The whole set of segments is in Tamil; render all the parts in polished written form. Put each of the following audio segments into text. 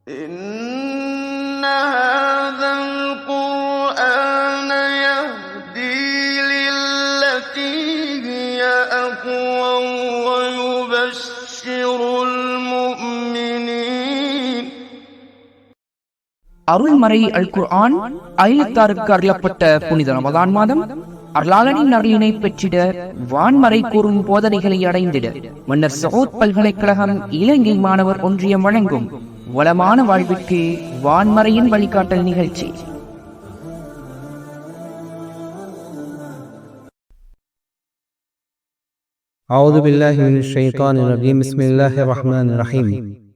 إِنَّ هَٰذَا الْقُرْآنَ يَهْدِي لِلَّتِي هِيَ أَقْوَمُ وَيُبَشِّرُ الْمُؤْمِنِينَ. அருள்மறை அல் குர்ஆன் அயலத்தாருக்கு அருளப்பட்ட புனித ரமதான் மாதம் அருளாளனின் அருளினை பெற்றிட வான்மறை கூறும் போதனைகளை அடைந்திட மன்னர் சவுத் பல்கலைக்கழகம் இலங்கை மாணவர் ஒன்றியம் வழங்கும் வளமான வாழ்விற்கு வான்மறையின் வழிகாட்டல் நிகழ்ச்சி. أعوذ بالله من الشيطان الرجيم بسم الله الرحمن الرحيم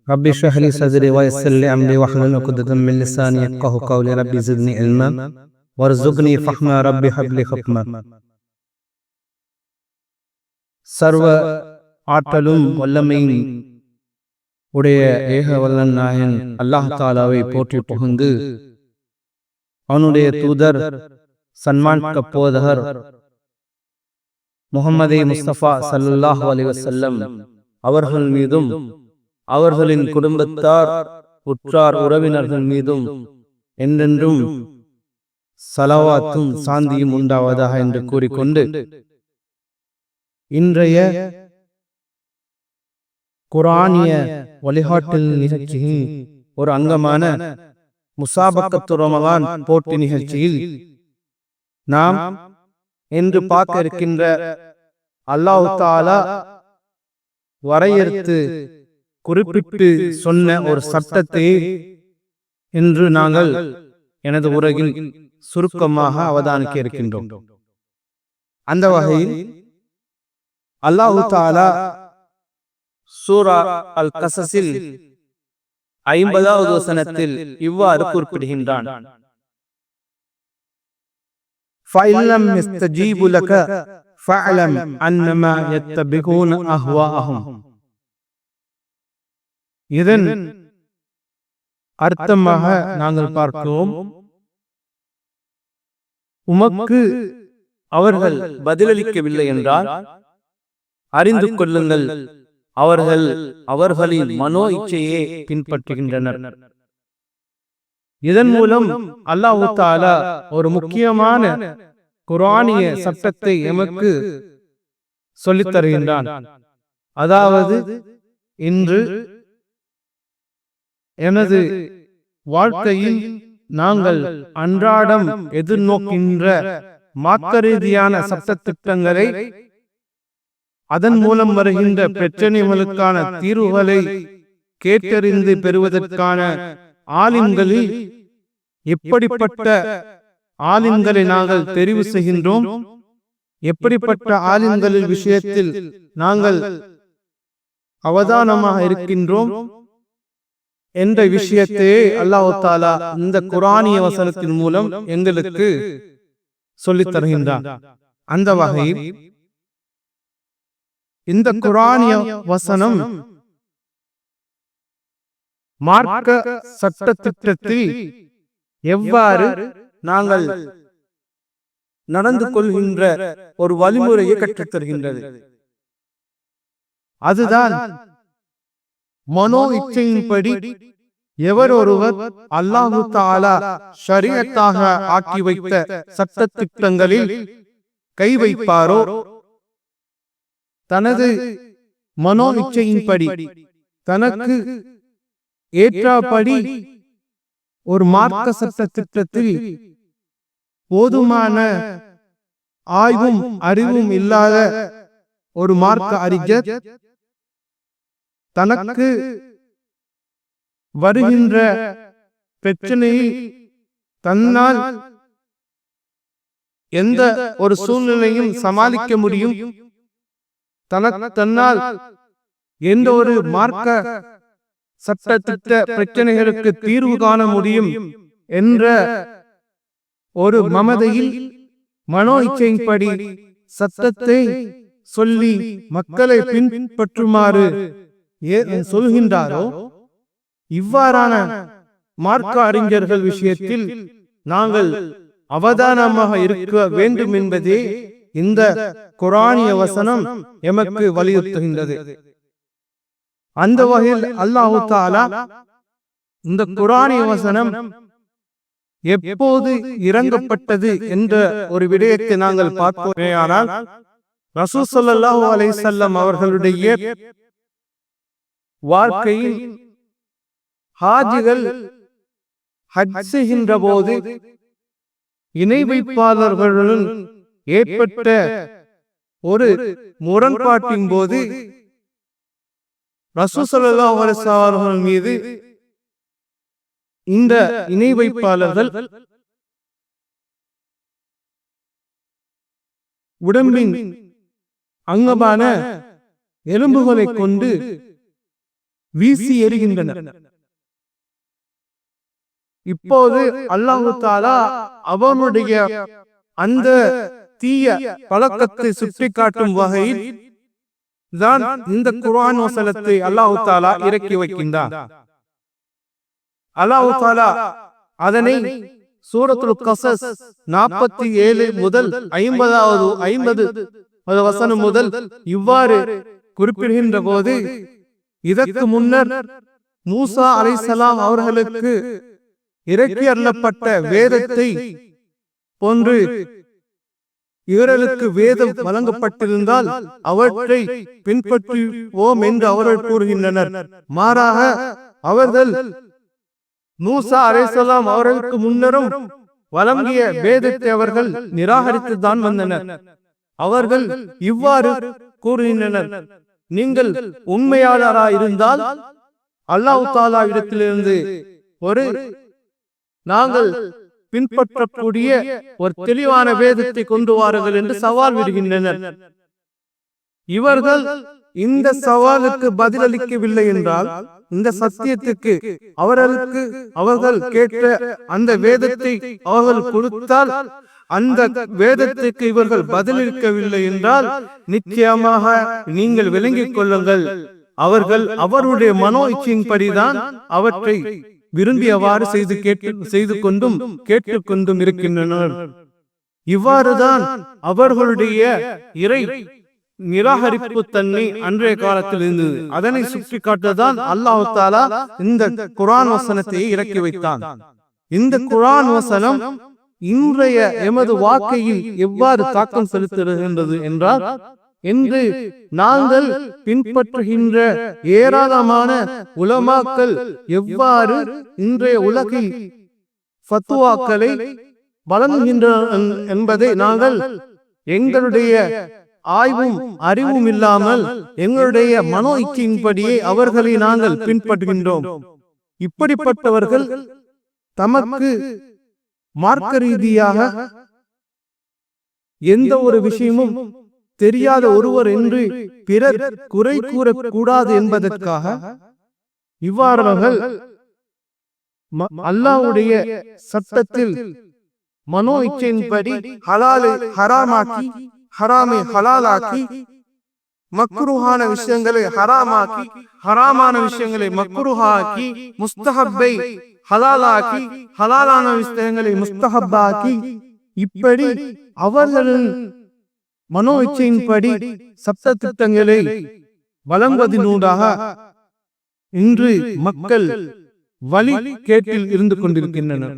رب اشرح لي صدري ويسر لي أمري واحلل عقدة من لساني يفقهوا قولي رب زدني علما وارزقني فهما رب هب لي حكما. சர்வ ஆற்றலும் வல்லமையும் உடைய ஏக வல்லன் நாயன் அல்லாஹ் தாலாவை போற்றி புகுந்து அவனுடைய தூதர் சன்மான்க போதகர் முஹம்மதே முஸ்தபா ஸல்லல்லாஹு அலைஹி வஸல்லம் அவர்கள் மீதும் அவர்களின் குடும்பத்தார் உற்றார் உறவினர்கள் மீதும் என்றென்றும் ஸலவாத்தும் சாந்தியும் உண்டாவதாக என்று கூறிக்கொண்டு இன்றைய குர்ஆனிய வழிகாட்டல் நிகழ்ச்சியின் ஒரு அங்கமான முசாபக்கத்து ரமலான் போட்டி நிகழ்ச்சியில் நாம் என்று பார்க்க இருக்கின்ற அல்லாஹ் தஆலா வரையறுத்து குறிப்பிட்டு சொன்ன ஒரு சட்டத்தை இன்று நாங்கள் எனது உரையில் சுருக்கமாக அவதானிக்க இருக்கின்றோம். அந்த வகையில் அல்லாஹ் தஆலா சூரா அல் கஸஸில் 50வது வசனத்தில் இவ்வாறு குறிப்பிடுகின்றான்: ஃபஇல்லம் யஸ்தஜீபு லக ஃபஅலம் அன்னமா யத்தபிகூன அஹ்வாஅஹும். இதன் அர்த்தமாக நாங்கள் பார்க்கிறோம், உமக்கு அவர்கள் பதிலளிக்கவில்லை என்றால் அறிந்து கொள்ளுங்கள், அவர்கள் அவர்களின் மனோ இச்சையை பின்பற்றுகின்றனர். இதன் மூலம் அல்லாஹ் தஆலா ஒரு முக்கியமான குர்ஆனிய சட்டத்தை எமக்கு சொல்லித் தருகின்றான். அதாவது, இன்று எனது வாழ்க்கையில் நாங்கள் அன்றாடம் எதிர்நோக்கின்ற மார்க்க ரீதியான சட்ட திட்டங்களை, அதன் மூலம் வருகின்ற பிரச்சனைகளுக்கான தீர்வுகளை கேட்டறிந்து பெறுவதற்கான ஆலிம்களில் எப்படிப்பட்ட ஆலிம்களை நாங்கள் தெரிவு செய்கின்றோம், எப்படிப்பட்ட ஆலிம்களின் விஷயத்தில் நாங்கள் அவதானமாக இருக்கின்றோம் என்ற விஷயத்தையே அல்லாஹ் தஆலா இந்த குர்ஆனிய வசனத்தின் மூலம் எங்களுக்கு சொல்லித் தருகின்றார். அந்த வகையில் இந்த குர்ஆனிய வசனம் மார்க்க சட்ட திட்டத்தில் எவ்வாறு நாங்கள் நடந்து கொள்கின்ற ஒரு வழிமுறையை கற்றுத் தருகின்றது. அதுதான் மனோ இச்சையின்படி எவர் ஒருவர் அல்லாஹ் தஆலா ஷரீஅத்தாக ஆக்கி வைத்த சட்ட திட்டங்களில் கை வைப்பாரோ, தனது மனோ இச்சையின்படி தனக்கு ஏற்றபடி ஒரு மார்க்க சட்ட திட்டத்தில் போதுமான ஆய்வும் அறிவும் இல்லாத ஒரு மார்க்க அறிஞர் தனக்கு வருகின்ற பிரச்சனையை தன்னால் எந்த ஒரு சூழ்நிலையும் சமாளிக்க முடியும், தன்னால் எந்த ஒரு மார்க்க சட்ட திட்ட பிரச்சனைகளுக்கு தீர்வு காண முடியும் என்ற ஒரு மமதையில் மனோ இச்சையின்படி சட்டத்தை சொல்லி மக்களை பின்பற்றுமாறு சொல்கின்றாரோ, இவ்வாறான மார்க்க அறிஞர்கள் விஷயத்தில் நாங்கள் அவதானமாக இருக்க வேண்டும் என்பதே இந்த குர்ஆனிய வசனம் எமக்கு வலியுறுத்துகின்றது. அந்த வகையில் அல்லாஹ் தஆலா இந்த குர்ஆனிய வசனம் எப்போது இறங்கப்பட்டது என்ற ஒரு விடயத்தை நாங்கள் பார்ப்போமேயானால், ரசூல் ஸல்லல்லாஹு அலைஹி வஸல்லம் அவர்களுடைய வாழ்க்கையில் ஹாஜிகள் ஹஜ் செய்கின்ற போது இணை வைப்பாளர்களுடன் ஏற்பட்ட ஒரு முரண்பாட்டின் போது ரசூல் ஸல்லல்லாஹு அலைஹி வஸல்லம் அவர்கள் மீது இந்த இணை வைப்பாளர்கள் உடம்பின் அங்கமான எலும்புகளை கொண்டு வீசி எறிகின்றனர். இப்போது அல்லாஹ் தஆலா அவனுடைய அந்த தீய பழக்கத்தை சுட்டிக்காட்டும் வகையில் தான் இந்த குர்ஆன் வசனத்தை அல்லாஹ் தஆலா இறக்கி வைக்கின்றார். அல்லாஹ் தஆலா அதனை சூரத்துல் கஸஸ் 47 முதல் 50 வசனம் முதல் இவ்வாறு குறிப்பிடுகின்ற போது, இதற்கு முன்னர் மூசா அலைஹிஸ்ஸலாம் அவர்களுக்கு இறக்கி அருளப்பட்ட வேதத்தை போன்று இவர்களுக்கு வேதம் வழங்கப்பட்டிருந்தால் அவற்றை பின்பற்றுவோம் என்று அவர்கள் கூறுகின்றனர். மாறாக அவர்கள் மூசா அலைஹிஸ்ஸலாம் அவர்களுக்கு முன்னரும் வழங்கிய வேதத்தை அவர்கள் நிராகரித்து தான் வந்தனர். அவர்கள் இவ்வாறு கூறுகின்றனர், நீங்கள் உண்மையாளராயிருந்தால் அல்லாஹ் தஆலா இடத்திலிருந்து ஒரு நாங்கள் பின்பற்றக்கூடிய ஒரு தெளிவான வேதத்தை கொண்டு வாருங்கள் என்று சவால் விடுகின்றனர். இவர்கள் இந்த சவாலுக்கு பதிலளிக்கவில்லை என்றால், இந்த சத்தியத்துக்கு அவர்கள் கேட்ட அந்த வேதத்தை அவர்கள் கொடுத்தால், அந்த வேதத்துக்கு இவர்கள் பதிலளிக்கவில்லை என்றால் நிச்சயமாக நீங்கள் விளங்கிக் கொள்ளுங்கள், அவர்கள் அவருடைய மனோ இச்சையின்படிதான் அவற்றை விரும்பியவாறு செய்து கொண்டும் கேட்டுக்கொண்டும் இருக்கின்றனர். இவ்வாறுதான் அவர்களுடைய இறை நிராகரிப்பு தன்மை அன்றைய காலத்தில் இருந்தது. அதனை சுட்டி காட்டதான் அல்லாஹ் தஆலா இந்த குர்ஆன் வசனத்தை இறக்கி வைத்தான். இந்த குர்ஆன் வசனம் இன்றைய எமது வாழ்க்கையில் எவ்வாறு தாக்கம் செலுத்துகின்றது என்றால், என்று நாங்கள் பின்பற்றுகின்ற ஏராளமான உலமாக்கள் எவ்வாறு இன்றைய உலகில் ஃபத்வாக்களை வழங்குகின்றனர் என்பதை நாங்கள் எங்களுடைய ஆய்வும் அறிவும் இல்லாமல் எங்களுடைய மனோ இச்சையின்படியே அவர்களை நாங்கள் பின்பற்றுகின்றோம். இப்படிப்பட்டவர்கள் தமக்கு மார்க்க ரீதியாக எந்த ஒரு விஷயமும் தெரியாத ஒருவர் என்று பிறர் குறை கூறக்கூடாது என்பதற்காக இவ்வாறவர்கள் அல்லாஹ்வுடைய சட்டத்தில் மனோ இச்சையின்படி ஹலாலை ஹராமாக்கி, ஹராமை ஹலாலாக்கி, மக்ரூஹான விஷயங்களை ஹராமாக்கி, ஹராமான விஷயங்களை மக்ரூஹாக்கி, முஸ்தஹப்பை ஹலாலாக்கி, ஹலாலான விஷயங்களை முஸ்தஹப்பாக்கி, இப்படி அவர்களின் மனோ இச்சையின்படி சட்ட திட்டங்களை வழங்குவதனூடாக இன்று மக்கள் வழி கேட்டில் இருந்து கொண்டிருக்கின்றனர்.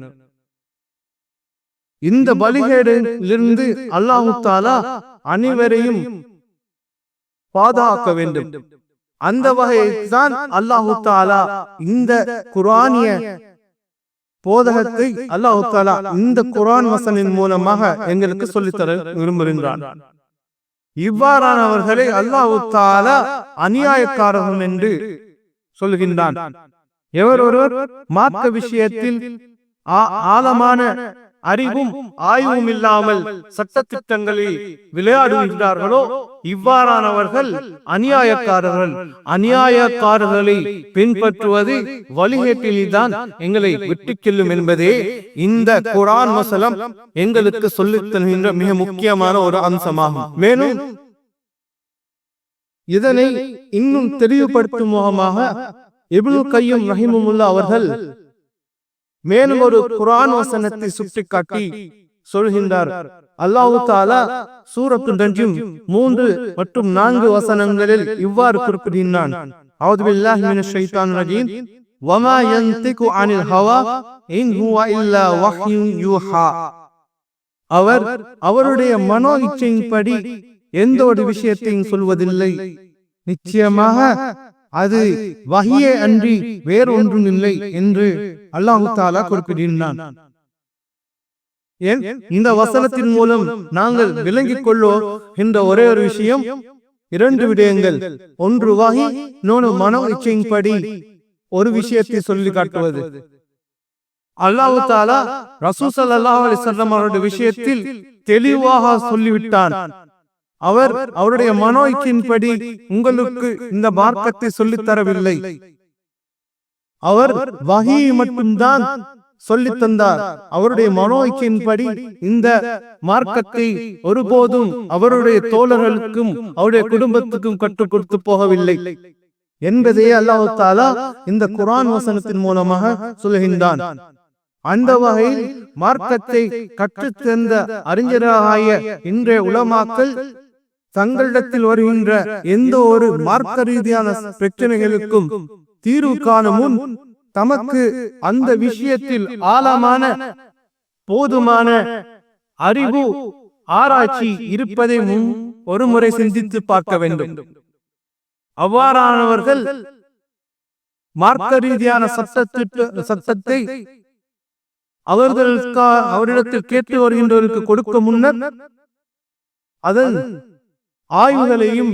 இந்த வழிகேடிலிருந்து அல்லாஹ் தஆலா அனைவரையும் பாதுகாக்க வேண்டும். அந்த வகையில் தான் அல்லாஹ் தஆலா இந்த குர்ஆனிய போதகத்தை அல்லாஹ் தஆலா இந்த குர்ஆன் வசனின் மூலமாக எங்களுக்கு சொல்லித்தர விரும்புகின்றான். இவ்வாறானவர்களை அல்லாஹ் தஆலா அநியாயக்காரர்கள் என்று சொல்கின்றான். எவர் ஒருவர் மார்க்க விஷயத்தில் ஆழமான அறிவும் ஆய்வும் இல்லாமல் சட்டத்திட்டங்களில் விளையாடுகின்றார்களோ இவ்வாறானவர்கள் அநியாயக்காரர்கள். அநியாயக்காரர்களை பின்பற்றுவது வழிகேட்டில்தான் எங்களை விட்டுச் செல்லும் என்பதே இந்த குர்ஆன் வசனம் எங்களுக்கு சொல்லித் தருகின்ற மிக முக்கியமான ஒரு அம்சமாகும். மேலும் இதனை இன்னும் தெளிவுபடுத்தும் முகமாக இப்னு கய்யிம் ரஹிமஹுல்லாஹ் அவர்கள் மேலும் ஒரு குர்ஆன் வசனத்தை சுட்டிக்காட்டி சொல்கின்றார். அல்லாஹ் தஆலா சூரத்துன் நஜ்ம் 3 மற்றும் 4 வசனங்களில் இவ்வாறு குறிப்பிடுகின்றான். அஊது பில்லாஹி மினஷ் ஷைத்தானிர் ரஜீம். வமா யன்திகு அனில் ஹவா இன் ஹுவ இல்லா வஹ்யுன் யூஹா. அவர் அவருடைய மனோ இச்சையின்படி எந்த ஒரு விஷயத்தையும் சொல்வதில்லை, நிச்சயமாக அது வஹியே அன்றி வேறொன்றும் இல்லை என்று அல்லாஹ் தஆலா குறிப்பிடுகிறான். இந்த வசனத்தின் மூலம் நாங்கள் விளங்கிக் கொள்ளோம் என்ற ஒரே ஒரு விஷயம், இரண்டு விடயங்கள். ஒன்று வஹி, இன்னொன்று மனோ இச்சையின்படி ஒரு விஷயத்தை சொல்லி காட்டுவது. அல்லாஹ் தஆலா ரசூல் ஸல்லல்லாஹு அலைஹி வஸல்லம் அவருடைய விஷயத்தில் தெளிவாக சொல்லிவிட்டான். அவர் அவருடைய மனோ இச்சையின்படி உங்களுக்கு இந்த மார்க்கத்தை சொல்லித் தரவில்லை. அவர் வஹீயை மட்டும்தான் சொல்லித் தந்தார். அவருடைய மனோ இச்சையின்படி இந்த மார்க்கத்தை ஒருபோதும் அவருடைய தோழர்களுக்கும் அவருடைய குடும்பத்துக்கும் கற்றுக் கொடுத்து போகவில்லை என்பதையே அல்லாஹ் தஆலா இந்த குர்ஆன் வசனத்தின் மூலமாக சொல்கின்றான். அந்த வகையில் மார்க்கத்தை கற்றுத் தந்த அறிஞராகிய இன்றைய உலமாக்கள் தங்களிடத்தில் வருகின்ற எந்த ஒரு மார்க்க ரீதியான பிரச்சனைகளுக்கும் தீர்வு காணும் முன் தமக்கு அந்த விஷயத்தில் ஆழமான போதுமான அறிவு ஆராய்ச்சி இருப்பதை முன் ஒரு முறை சிந்தித்து பார்க்க வேண்டும். அவ்வாறானவர்கள் மார்க்க ரீதியான சட்டத்தை அவரிடத்தில் கேட்டு வருகின்றவர்களுக்கு கொடுக்க முன்னர் அதன் ஆய்வுகளையும்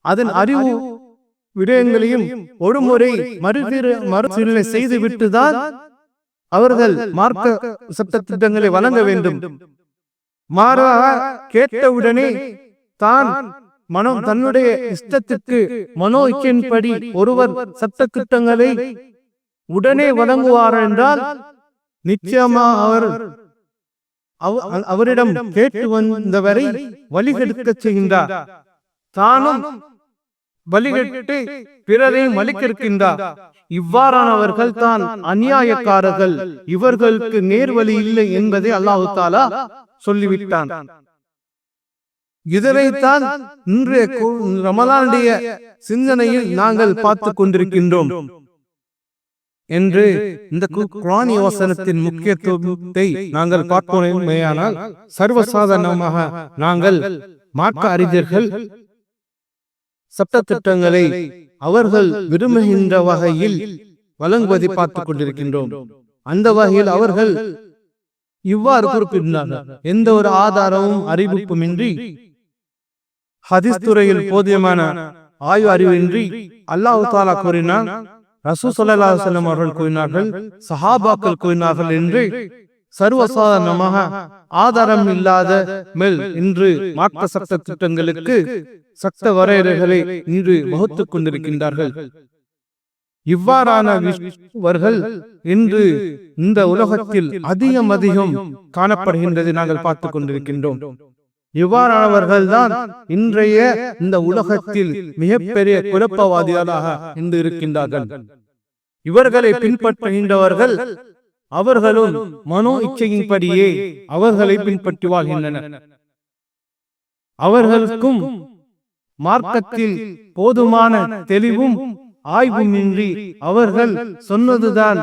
அதன் அறிவு விடயங்களையும் ஒரு முறை மறுபரிசீலனை செய்துவிட்டுதான் அவர்கள் மார்க்க சட்டத்திட்டங்களை வழங்க வேண்டும். மாறாக கேட்டவுடனே தான் தன்னுடைய இஷ்டத்திற்கு மனோ இச்சையின்படி ஒருவர் சட்ட திட்டங்களை உடனே வழங்குவார் என்றால் நிச்சயமா அவரிடம் கேட்டு வந்தவரை வழிகெடுக்க செய்கின்றார். தானும் வழிகெட்டு பிறரையும் வழிகெடுக்கின்றார். இவ்வாறானவர்கள் தான் அநியாயக்காரர்கள். இவர்களுக்கு நேர்வழி இல்லை என்பதை அல்லாஹ் தஆலா சொல்லிவிட்டான். இதனைத்தான் இன்றைய ரமலானுடைய சிந்தனையில் நாங்கள் பார்த்துக் கொண்டிருக்கின்றோம் என்று இந்த குர்ஆன் வசனத்தின் முக்கியத்துவத்தை நாங்கள் பார்ப்போமேயானால் சர்வசாதாரணமாக நாங்கள் மார்க்க அறிஞர்கள் சட்டத்திட்டங்களை அவர்கள் விரும்புகின்ற வகையில் வழங்குவதை பார்த்துக் கொண்டிருக்கின்றோம். அந்த வகையில் அவர்கள் இவ்வாறு குறிப்பிட்டார்கள், எந்த ஒரு ஆதாரமும் அறிவிப்புமின்றி ஹதீஸ் துறையில் போதியமான ஆய்வு அறிவின்றி அல்லாஹ் தஆலா கூறினான், ரசூல் ஸல்லல்லாஹு அலைஹி வஸல்லம் அவர்கள் கூறினார்கள், சஹாபாக்கள் கூறினார்கள் என்று சர்வசாதாரணமாக ஆதாரம் இல்லாத மேல் இன்று மார்க்க சட்ட திட்டங்களுக்கு சட்ட வரையறைகளை இன்று வகுத்துக் கொண்டிருக்கின்றார்கள். இவ்வாறானவர்கள் இன்று இந்த உலகத்தில் அதிகம் காணப்படுகின்றதை நாங்கள் பார்த்துக் கொண்டிருக்கின்றோம். இவ்வாறானவர்கள் தான் இன்றைய இந்த உலகத்தில் மிகப்பெரிய குழப்பவாதிகளாக இன்று இருக்கின்றார்கள். இவர்களை பின்பற்றுகின்றவர்கள் அவர்களும் மனோ இச்சையின்படியே அவர்களை பின்பற்றி வாழ்கின்றனர். அவர்களுக்கும் மார்க்கத்தில் போதுமான தெளிவும் ஆய்வுமின்றி அவர்கள் சொன்னதுதான்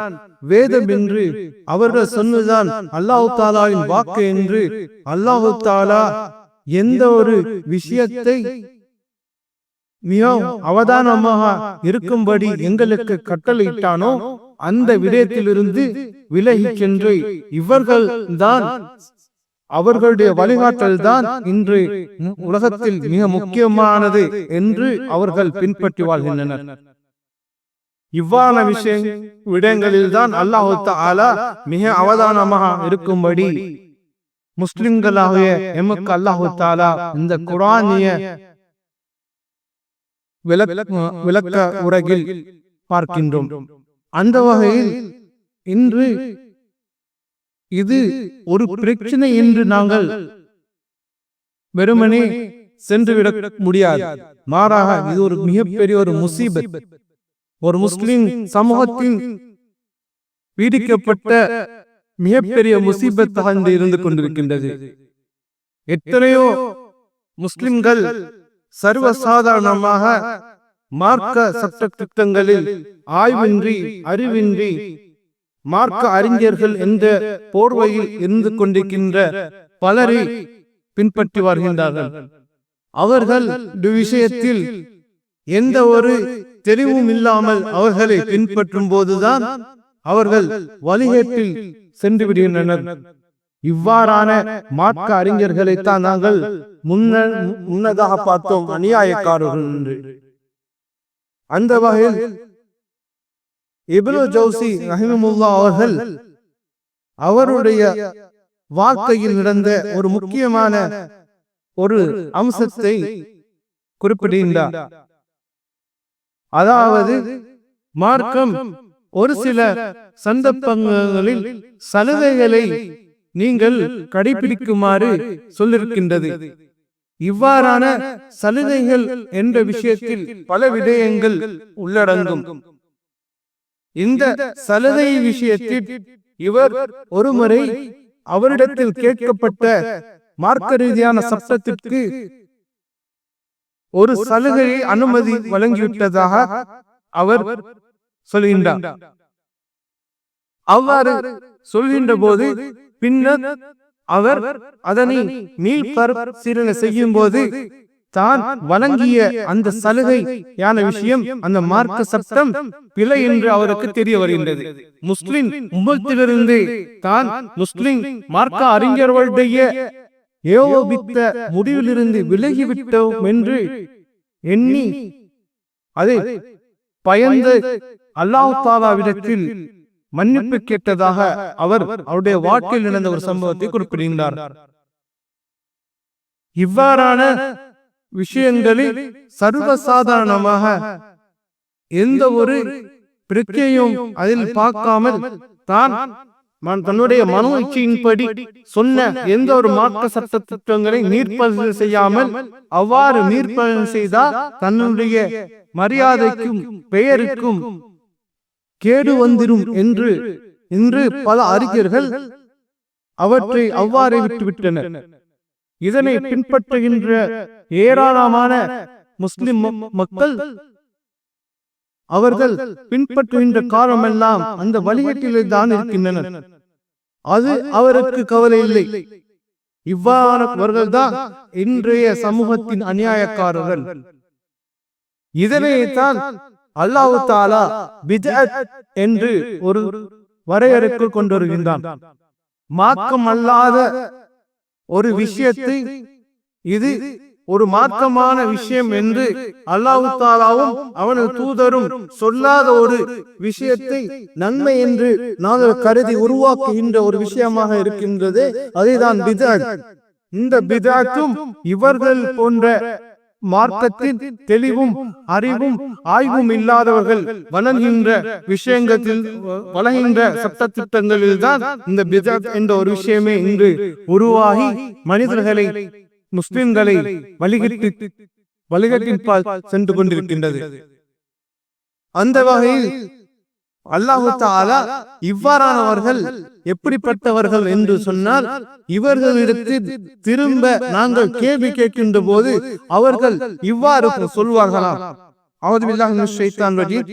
வேதம் என்று, அவர்கள் சொன்னதுதான் அல்லாஹ் தஆலாவின் வாக்கு என்று, அல்லாஹ் தஆலா எந்த ஒரு விஷயத்தை மிக அவதானமாக இருக்கும்படி எங்களுக்கு கட்டளையிட்டானோ அந்த விடயத்திலிருந்து விலகி சென்று இவர்கள் தான் அவர்களுடைய வழிகாட்டல் தான் இன்று உலகத்தில் மிக முக்கியமானது என்று அவர்கள் பின்பற்றி வாழ்கின்றனர். இவ்வாறான விடயங்களில் தான் அல்லாஹ் தஆலா மிக அவதானமாக இருக்கும்படி முஸ்லிம்களாகிய எமக்கு அல்லாஹ் தஆலா இந்த குர்ஆனிய விளக்க உரையில் பார்க்கின்றோம். அந்த வகையில் இன்று இது ஒரு பிரச்சனை என்று நாங்கள் வெறுமனே சென்றுவிட முடியாது. மாறாக இது ஒரு மிகப்பெரிய ஒரு முசீபத், ஒரு முஸ்லிம் சமூகத்தில் பீடிக்கப்பட்ட மிகப்பெரிய முசீபத்தாக இருந்து கொண்டிருக்கின்றது. எத்தனையோ முஸ்லிம்கள் சர்வசாதாரணமாக மார்க்க சட்ட திட்டங்களில் ஆய்வின்றி அறிவின்றி மார்க்க அறிஞர்கள் என்ற போர்வையில் இருந்து கொண்டிருக்கின்ற பலரை பின்பற்றி வருகின்றார்கள். அவர்கள் விஷயத்தில் எந்த ஒரு தெளிவும் இல்லாமல் அவர்களை பின்பற்றும் போதுதான் அவர்கள் வழிகேட்டில் சென்று விடுகின்றனர். இவ்வாறான மார்க்க அறிஞர்களைத்தான் நாங்கள் முன்னதாக பார்த்தோம் அநியாயக்காரர்கள் என்று. அந்த வகையில் இப்னு ஜௌசி ரஹிமஹுல்லாஹ் அவர்கள் அவருடைய வாழ்க்கையில் நடந்த ஒரு முக்கியமான ஒரு அம்சத்தை குறிப்பிடுகின்றார். அதாவது மார்க்கம் ஒரு சில சந்தர்ப்பங்களில் சலுகைகளை நீங்கள் கடைபிடிக்குமாறு சொல்லிருக்கின்றது. இவ்வாறான சலுகைகள் என்ற விஷயத்தில் பல விடயங்கள் உள்ளடங்கும். இந்த சலுகை விஷயத்தில் இவர் ஒருமுறை அவரிடத்தில் கேட்கப்பட்ட மார்க்க ரீதியான சட்டத்திற்கு ஒரு சலுகையை அனுமதி வழங்கிவிட்டதாக அவர் சொல்கின்றார். அவ்வாறு சொல்கின்ற போது பின்னர் அவர் அதனை மீள்பரிசீலனை செய்யும் போது தான் வழங்கிய அந்த சலுகையான விஷயம் அந்த மார்க்க சட்டம் பிழை என்று அவருக்கு தெரிய வருகின்றது. முஸ்லிம் உம்மத்திலிருந்து தான் முஸ்லிம் மார்க்க அறிஞர்களுடைய ஏகோபித்த முடிவிலிருந்து விலகிவிட்டோம் என்று எண்ணி அதை பயந்து அல்லாஹ் தஆலாவிடத்தில் மன்னிப்பு கேட்டதாக அவர் அவருடைய வாழ்க்கையில் நடந்த ஒரு சம்பவத்தை குறிப்பிடுகின்றார். இவ்வாறான விஷயங்களில் சர்வசாதாரணமாக எந்த ஒரு பிரச்சனையும் அதில் பார்க்காமல் தான் தன்னுடைய மனோ இச்சையின்படி சொன்ன எந்த ஒரு மார்க்க சட்ட திட்டங்களை நீர்ப்பரிசீலனை செய்யாமல் அவ்வாறு நீர்ப்பரிசீலனை செய்தால் தன்னுடைய மரியாதைக்கும் பெயருக்கும் கேடு வந்திரும் என்று இன்று பல அறிஞர்கள் அவற்றை அவ்வாறே விட்டுவிட்டனர். இதனை பின்பற்றுகின்ற ஏராளமான முஸ்லிம் மக்கள் அவர்கள் பின்பற்றுகின்ற காலமெல்லாம் அந்த வழிகேட்டிலே தான் இருக்கின்றனர். அது அவருக்கு கவலை இல்லை. இவ்வாறவர்கள் தான் இன்றைய சமூகத்தின் அநியாயக்காரர்கள். இதனைத்தான் அல்லாஹ் தஆலா பித்அத் என்று ஒரு வரையறைக்குள் கொண்டு வருகின்றான். மார்க்கம் அல்லாத ஒரு விஷயத்தை இது ஒரு மார்க்கமான விஷயம் என்று அல்லாஹ் தஆலாவும் அவனது தூதரும் சொல்லாத ஒரு விஷயத்தை நன்மை என்று நாங்கள் கருதி உருவாக்குகின்ற ஒரு விஷயமாக இருக்கின்றது. அதுதான் பித்அத். இந்த பித்அத்தும் இவர்கள் போன்ற மார்க்கத்தின் தெளிவும் அறிவும் ஆய்வும் இல்லாதவர்கள் வழங்குகின்ற விஷயங்களில் வழங்குகின்ற சட்ட திட்டங்களில் தான் இந்த பித்அத் என்ற ஒரு விஷயமே இன்று உருவாகி மனிதர்களை முஸ்லிம்களை வழிகட்டின் பால் சென்று கொண்டிருக்கின்றது. அந்த வகையில் அல்லாஹ் தஆலா இவ்வாறானவர்கள் எப்படிப்பட்டவர்கள் என்று சொன்னால், இவர்களிடத்தில் திரும்ப நாங்கள் கேள்வி கேட்கின்ற போது அவர்கள் இவ்வாறு சொல்வார்களாம். அஊது பில்லாஹி மினஷ் ஷைத்தானிர் ரஜீம்.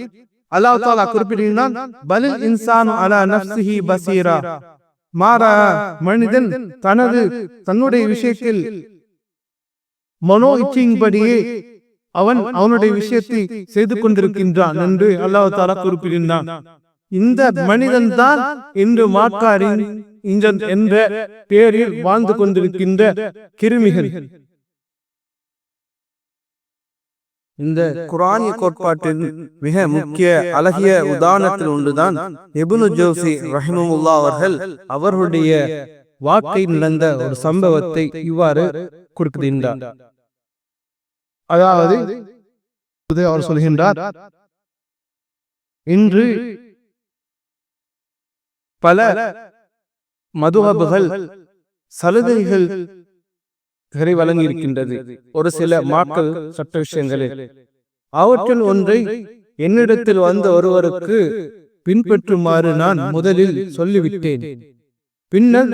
அல்லாஹ் தஆலா குறிப்பிடுகிறான், பலில் இன்சானு அலா நஃப்ஸிஹி பஸீரா. மாறா மனிதன் தன்னுடைய விஷயத்தில் மனோ இச்சையின்படியே அவனுடைய விஷயத்தை செய்து கொண்டிருக்கின்றான் என்று அல்லாஹ் தஆலா குறிப்பிடுகின்றான். இந்த மனிதன் தான் இன்று மார்க்க அறிஞன் என்ற பெயரில் வாழ்ந்து கொண்டிருக்கின்ற கிருமிகள். இந்த குர்ஆனிய கோட்பாட்டின் மிக முக்கிய அழகிய உதாரணத்தில் ஒன்றுதான் இப்னு ஜௌசி ரஹிமஹுல்லாஹ் அவர்கள் அவர்களுடைய வாழ்க்கையில் நடந்த ஒரு சம்பவத்தை இவ்வாறு குறிப்பிடுகின்றார். அதாவது அவர் சொல்கின்றார், இன்று பல மதுஹபுகள் சலுகைகள் வழங்கியிருக்கின்றது ஒரு சில மார்க்க சட்ட விஷயங்களில். அவற்றில் ஒன்றை என்னிடத்தில் வந்த ஒருவருக்கு பின்பற்றுமாறு நான் முதலில் சொல்லிவிட்டேன். பின்னர்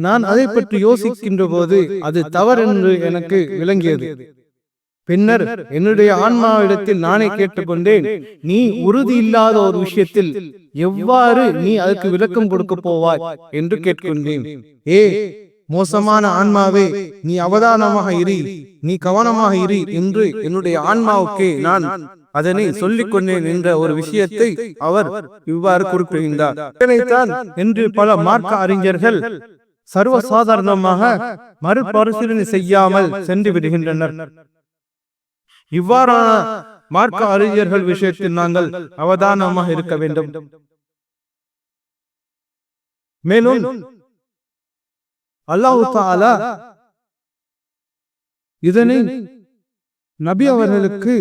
நான் அதை பற்றி யோசிக்கின்ற போது அது தவறென்று எனக்கு விளங்கியது. பின்னர் என்னுடைய ஆன்மாவிடத்தில் நானே கேட்டுக்கொண்டேன், நீ உறுதி இல்லாத ஒரு விஷயத்தில் எவ்வாறு நீ அதற்கு விளக்கம் கொடுக்க போவாய் என்று கேட்கின்றேன். ஏ மோசமான ஆன்மாவே, நீ அவதானமாக இரு, நீ கவனமாக இரு என்று என்னுடைய ஆன்மாவுக்கு நான் அதனை சொல்லிக் கொண்டேன் என்ற ஒரு விஷயத்தை அவர் இவ்வாறு குறிப்பிடுகின்றார். இதனைத்தான் என்று பல மார்க்க அறிஞர்கள் சர்வசாதாரணமாக மறுபரிசீலனை செய்யாமல் சென்று விடுகின்றனர். இவ்வாறான மார்க்க அறிஞர்கள் விஷயத்தில் நாங்கள் அவதானமாக இருக்க வேண்டும். மேலும் அல்லாஹ் தஆலா இதனை நபி அவர்களுக்கு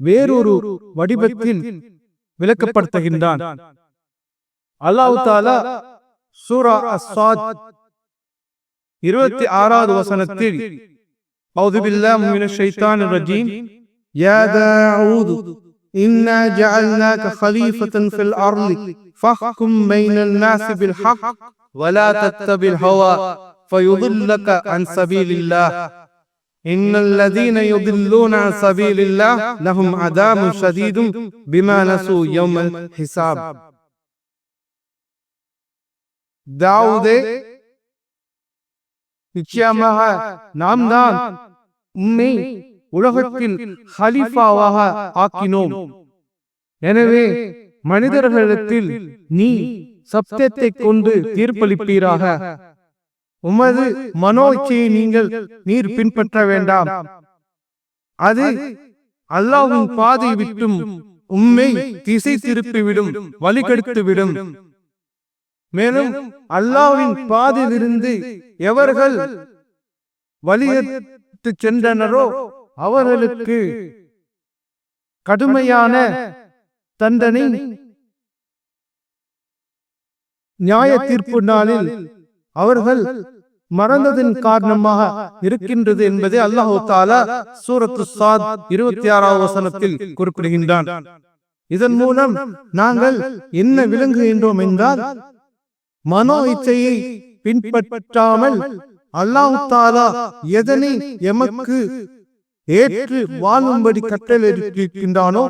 வேறொரு வடிவத்தில் விளக்கப்படுத்துகின்றான். அல்லாஹ் தஆலா சூரா அஸ்-ஸாத் 26வது வசனத்தில் அஊது பில்லாஹி மினஷ் ஷைத்தானிர் ரஜீம் யா தாவூத் இன்னா ஜஅல்நாக கலீஃபத்தன் ஃபில் அர்லி ஃபஹ்கும் பைனன் நாஸி பில் ஹக் வலா தத்தபில் ஹவா ஃபயுதில்லக அன் சபீலில்லாஹ் இன்னல் லதீன யுதில்லூன அன் சபீலில்லாஹ் லஹும் அதாபுன் ஷதீதுன் பிமா நஸூ யௌமல் ஹிசாப். தாவூதே, நிச்சயமாக நாம் தான் உம்மை உலகத்தில் ஹலீஃபாவாக ஆக்கினோம். எனவே மனிதர்களிடத்தில் நீ சத்தியத்தை கொண்டு தீர்ப்பளிப்பீராக. உமது மனோ இச்சையை நீர் பின்பற்ற வேண்டாம். அது அல்லாஹ்வின் பாதை விட்டும் உம்மை திசை திருப்பிவிடும், வழிகெடுத்துவிடும். மேலும் அல்லாஹ்வின் பாதையிலிருந்து எவர்கள் வழியெடுத்து சென்றனரோ அவர்களுக்கு கடுமையான தண்டனை நியாய தீர்ப்பு நாளில் அவர்கள் மறந்ததின் காரணமாக இருக்கின்றது என்பதை அல்லாஹ் தஆலா சூரத்து ஸாத் 26வது வசனத்தில் குறிப்பிடுகின்றான். இதன் மூலம் நாங்கள் என்ன விளங்குகின்றோம் என்றால், மனோ இச்சையை பின்பற்றாமல் அல்லாஹ் தஆலா எதனை எமக்கு ஏற்று வாழும்படி கட்டளையிட்டிருக்கின்றானோ,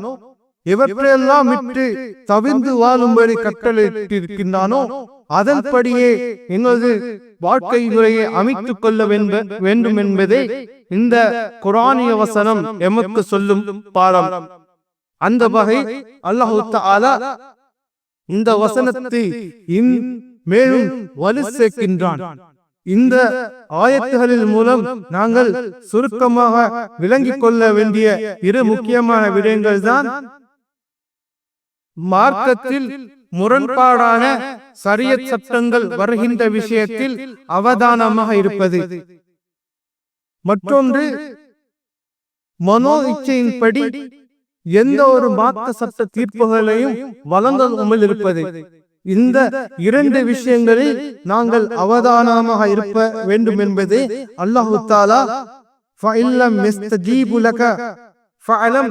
இவற்றையெல்லாம் விட்டு தவிர்ந்து வாழும்படி கட்டளையிட்டிருக்கின்றானோ அதன்படியே எங்களது வாழ்க்கை முறையை அமைத்துக் கொள்ள வேண்டும் என்பதே இந்த குர்ஆனிய வசனம் எமக்கு சொல்லும் பாடம். அந்த வகை அல்லாஹ் தஆலா இந்த வசனத்தை மேலும் வலு சேர்க்கின்றான். இந்த ஆயத்துகளின் மூலம் நாங்கள் சுருக்கமாக விளங்கிக் கொள்ள வேண்டிய இரு முக்கியமான விடயங்கள் தான் மார்க்கத்தில் முரண்பாடான ஷரியத் சட்டங்கள் வருகின்ற விஷயத்தில் அவதானமாக இருப்பது. மற்றொன்று, மனோ இச்சையின்படி எந்த ஒரு மார்க்க சட்ட தீர்ப்புகளையும் வழங்காமல் இருப்பது. இந்த இரண்டு விஷயங்களில் நாங்கள் அவதானமாக இருக்க வேண்டும் என்பதே அல்லாஹ் தஆலா ஃபஇல்லம் யஸ்தஜீபு லக ஃபஅலம்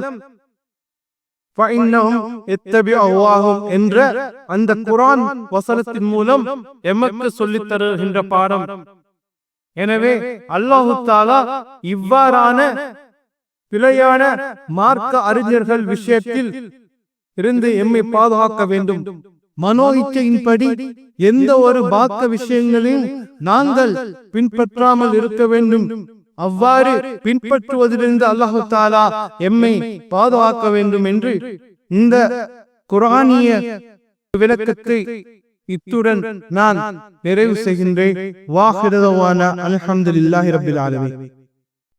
ஃபஇன்னஹும் யத்தபிஊஹும் என்ற அந்த குர்ஆன் வசனத்தின் மூலம் எமக்கு சொல்லித் தருகின்ற பாடம். எனவே அல்லாஹ் தஆலா இவ்வாறான பிழையான மார்க்க அறிஞர்கள் விஷயத்தில் இருந்து எம்மை பாதுகாக்க வேண்டும். மனோ இச்சையின்படி எந்த ஒரு மார்க்க விஷயங்களையும் நாங்கள் பின்பற்றாமல் இருக்க வேண்டும். அவ்வாறு பின்பற்றுவதிலிருந்து அல்லாஹ் தஆலா எம்மை பாதுகாக்க வேண்டும் என்று இந்த குர்ஆனிய விளக்கத்தை இத்துடன் நான் நிறைவு செய்கின்றேன். வாஹிரு தஅவானா அல்ஹம்துலில்லாஹி ரப்பில் ஆலமீன்.